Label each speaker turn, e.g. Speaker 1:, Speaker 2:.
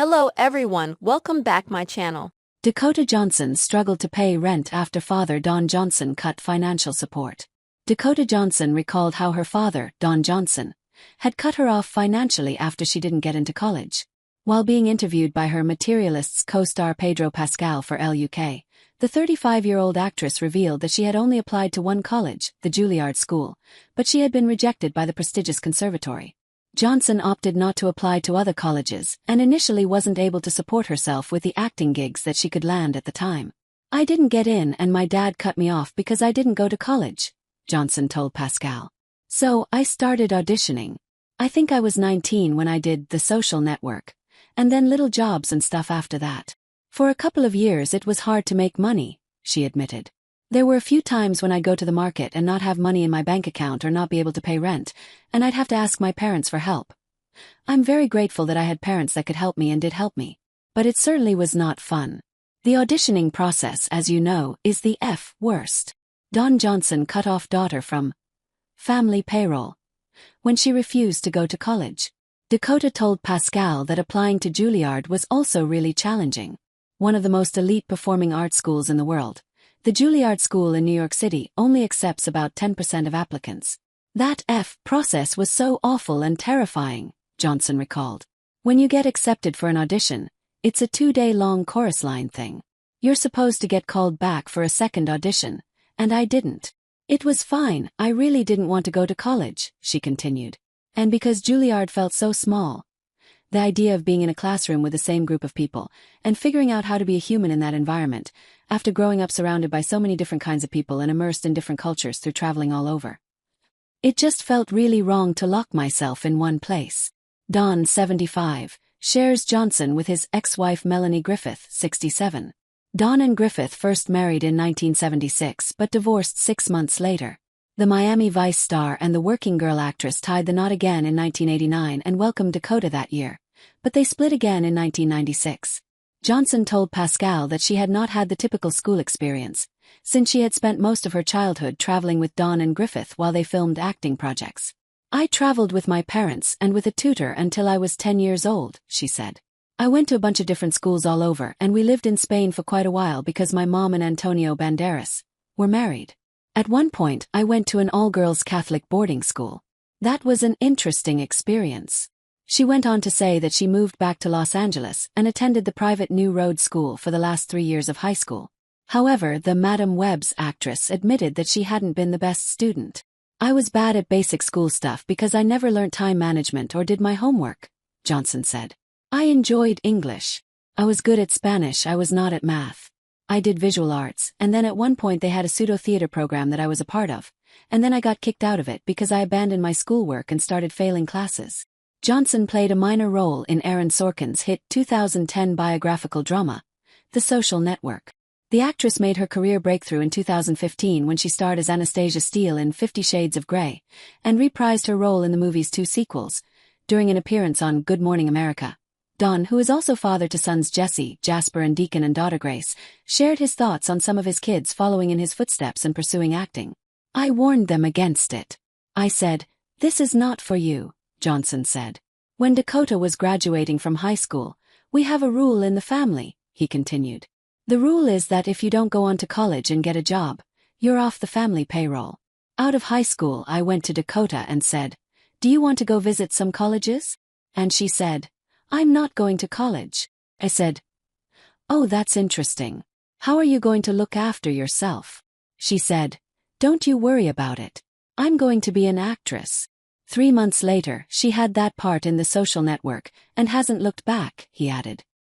Speaker 1: Hello everyone, welcome back my channel.
Speaker 2: Dakota Johnson struggled to pay rent after father Don Johnson cut financial support. Dakota Johnson recalled how her father, Don Johnson, had cut her off financially after she didn't get into college. While being interviewed by her Materialists co-star Pedro Pascal for LUK, the 35-year-old actress revealed that she had only applied to one college, the Juilliard School, but she had been rejected by the prestigious conservatory. Johnson opted not to apply to other colleges and initially wasn't able to support herself with the acting gigs that she could land at the time. "I didn't get in and my dad cut me off because I didn't go to college," Johnson told Pascal. "So I started auditioning. I think I was 19 when I did The Social Network, and then little jobs and stuff after that. For a couple of years it was hard to make money," she admitted. "There were a few times when I'd go to the market and not have money in my bank account or not be able to pay rent, and I'd have to ask my parents for help. I'm very grateful that I had parents that could help me and did help me. But it certainly was not fun. The auditioning process, as you know, is the worst." Don Johnson cut off daughter from family payroll when she refused to go to college. Dakota told Pascal that applying to Juilliard was also really challenging. One of the most elite performing arts schools in the world, the Juilliard School in New York City only accepts about 10% of applicants. "That process was so awful and terrifying," Johnson recalled. "When you get accepted for an audition, it's a 2-day-long chorus line thing. You're supposed to get called back for a second audition, and I didn't. It was fine, I really didn't want to go to college," she continued. And because Juilliard felt so small, the idea of being in a classroom with the same group of people and figuring out how to be a human in that environment, after growing up surrounded by so many different kinds of people and immersed in different cultures through traveling all over. "It just felt really wrong to lock myself in one place." Don, 75, shares Johnson with his ex-wife Melanie Griffith, 67. Don and Griffith first married in 1976 but divorced 6 months later. The Miami Vice star and the working girl actress tied the knot again in 1989 and welcomed Dakota that year, but they split again in 1996. Johnson told Pascal that she had not had the typical school experience, since she had spent most of her childhood traveling with Don and Griffith while they filmed acting projects. "I traveled with my parents and with a tutor until I was 10 years old," she said. "I went to a bunch of different schools all over and we lived in Spain for quite a while because my mom and Antonio Banderas were married. At one point I went to an all-girls Catholic boarding school. That was an interesting experience." She went on to say that she moved back to Los Angeles and attended the private New Road School for the last 3 years of high school. However, the Madame Web's actress admitted that she hadn't been the best student. "I was bad at basic school stuff because I never learnt time management or did my homework," Johnson said. "I enjoyed English. I was good at Spanish, I was not at math. I did visual arts, and then at one point they had a pseudo-theater program that I was a part of, and then I got kicked out of it because I abandoned my schoolwork and started failing classes." Johnson played a minor role in Aaron Sorkin's hit 2010 biographical drama, The Social Network. The actress made her career breakthrough in 2015 when she starred as Anastasia Steele in 50 Shades of Grey, and reprised her role in the movie's 2 sequels, during an appearance on Good Morning America. Don, who is also father to sons Jesse, Jasper and Deacon and daughter Grace, shared his thoughts on some of his kids following in his footsteps and pursuing acting. "I warned them against it. I said, 'This is not for you,'" Johnson said. "When Dakota was graduating from high school, we have a rule in the family," he continued. "The rule is that if you don't go on to college and get a job, you're off the family payroll. Out of high school I went to Dakota and said, 'Do you want to go visit some colleges?' And she said, 'I'm not going to college.' I said, 'Oh, that's interesting. How are you going to look after yourself?' She said, 'Don't you worry about it. I'm going to be an actress.' 3 months later, she had that part in The Social Network and hasn't looked back," he added.